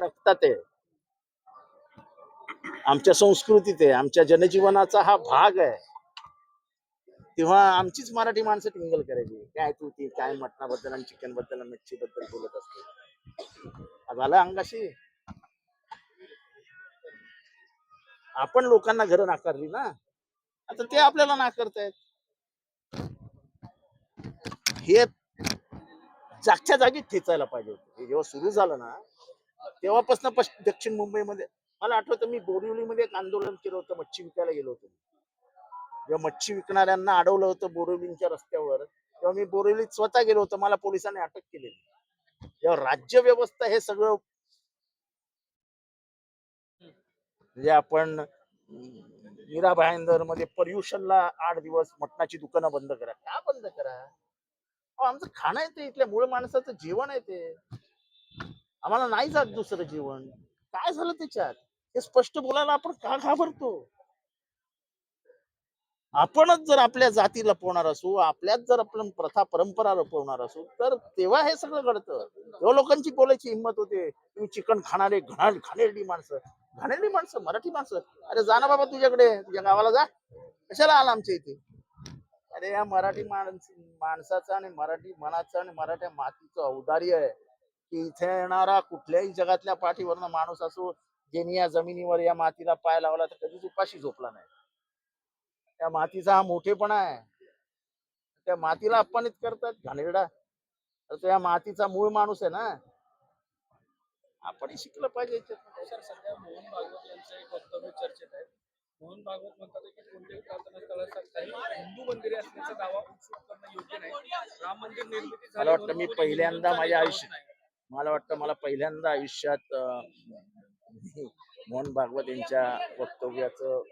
रक्तात आहे, आमच्या संस्कृतीत आहे, आमच्या जनजीवनाचा हा भाग आहे. तेव्हा आमचीच मराठी माणसं टिंगल करायची, काय तू ती काय मटणाबद्दल आणि चिकन बद्दल आणि मच्छी बद्दल बोलत असते. झालं अंगाशी. आपण लोकांना घरं नाकारली ना, आता ते आपल्याला नाकारतायत. हे जागच्या जागी ठेचायला पाहिजे होतं. हे जेव्हा सुरू झालं ना, तेव्हापासून दक्षिण मुंबईमध्ये मला आठवतं, मी बोरिवलीमध्ये एक आंदोलन केलं होतं, मच्छी विकायला गेलो होतो. जेव्हा मच्छी विकणाऱ्यांना अडवलं होतं बोरिवलीच्या रस्त्यावर, तेव्हा मी बोरिवलीत स्वतः गेलो होतो. मला पोलिसांनी अटक केली. जेव्हा राज्य व्यवस्था हे सगळं, म्हणजे आपण मीरा भाईंदर मध्ये पर्युषणला 8 दिवस मटणाची दुकानं बंद करा. का बंद करा? आमचं खाणं आहे ते, इथल्या मूळ माणसाचं जीवन आहे ते. आम्हाला नाही जात दुसरं जीवन. काय झालं त्याच्यात हे स्पष्ट बोलायला आपण का घाबरतो? आपणच जर आपल्या जाती लपवणार असू, आपल्यात जर आपण प्रथा परंपरा लपवणार असू, तर तेव्हा हे सगळं घडतं. तेव्हा लोकांची बोलायची हिंमत होते. तुम्ही चिकन खाणारे घाणेरडी माणसं. घाणेरडी माणसं, मराठी माणसं. अरे जा ना बाबा तुझ्याकडे, तुझ्या गावाला जा. कशाला आला आमच्या इथे? अरे या मराठी माणसाचं आणि मराठी मनाचं आणि मराठ्या मातीचं औदार्य आहे की इथे येणारा कुठल्याही जगातल्या पाठीवरनं माणूस असो, ज्यांनी या जमिनीवर या मातीला पाय लावला तर कधीच उपाशी झोपला नाही. त्या मातीचा हा मोठेपणा आहे. त्या मातीला अपमानित करतात घाणेरडा. तर तो या मातीचा मूळ माणूस आहे ना. आपण शिकलं पाहिजे. सर, सध्या मोहन भागवत यांचं एक वक्तव्य चर्चेत आहे. मोहन भागवत म्हणतात की कोणत्याही प्रार्थना स्थळासाठी हिंदू मंदिरे असण्याचा दावा उत्सुक करणं योग्य नाही. राम मंदिर निर्मिती मला झाली वाटतं मी म्हणून पहिल्यांदा माझ्या आयुष्यात, नाही. मला वाटतं मला पहिल्यांदा आयुष्यात मोहन भागवत यांच्या वक्तव्याचं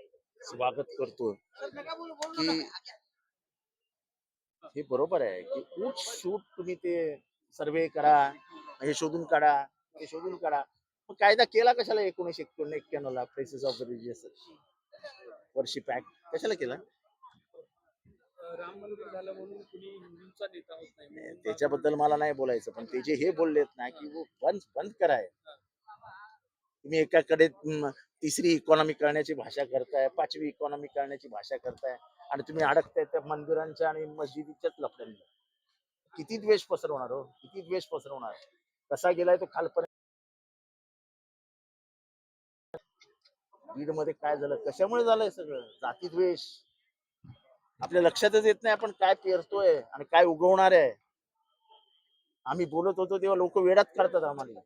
स्वागत करतो की हे बरोबर आहे की उठ सूट तुम्ही ते सर्वे करा, हे शोधून काढा, हे शोधून काढा. मग कायदा केला कशाला 1991 ला presses of religious worship act कशाला केला? राम मंदिर झालं म्हणून कुणी हिंदूंचा नेता होत नाही. त्याच्याबद्दल मला नाही बोलायचं, पण ते जे हे बोललेत ना की वो बंद बंद कराय. तुम्ही एकाकडे तिसरी इकॉनॉमी करण्याची भाषा करताय, 5वी इकॉनॉमी करण्याची भाषा करताय आणि तुम्ही अडकताय त्या मंदिरांच्या आणि मस्जिदीच्याच लफड्यांनी. किती द्वेष पसरवणार हो, किती द्वेष पसरवणार? कसा गेलाय तो खालपर्यंत. बीड मध्ये काय झालं, कशामुळे झालंय सगळं? जाती द्वेष. आपल्या लक्षातच येत नाही आपण काय पेरतोय आणि काय उगवणार आहे. आम्ही बोलत होतो तेव्हा लोक वेडात काढतात आम्हाला.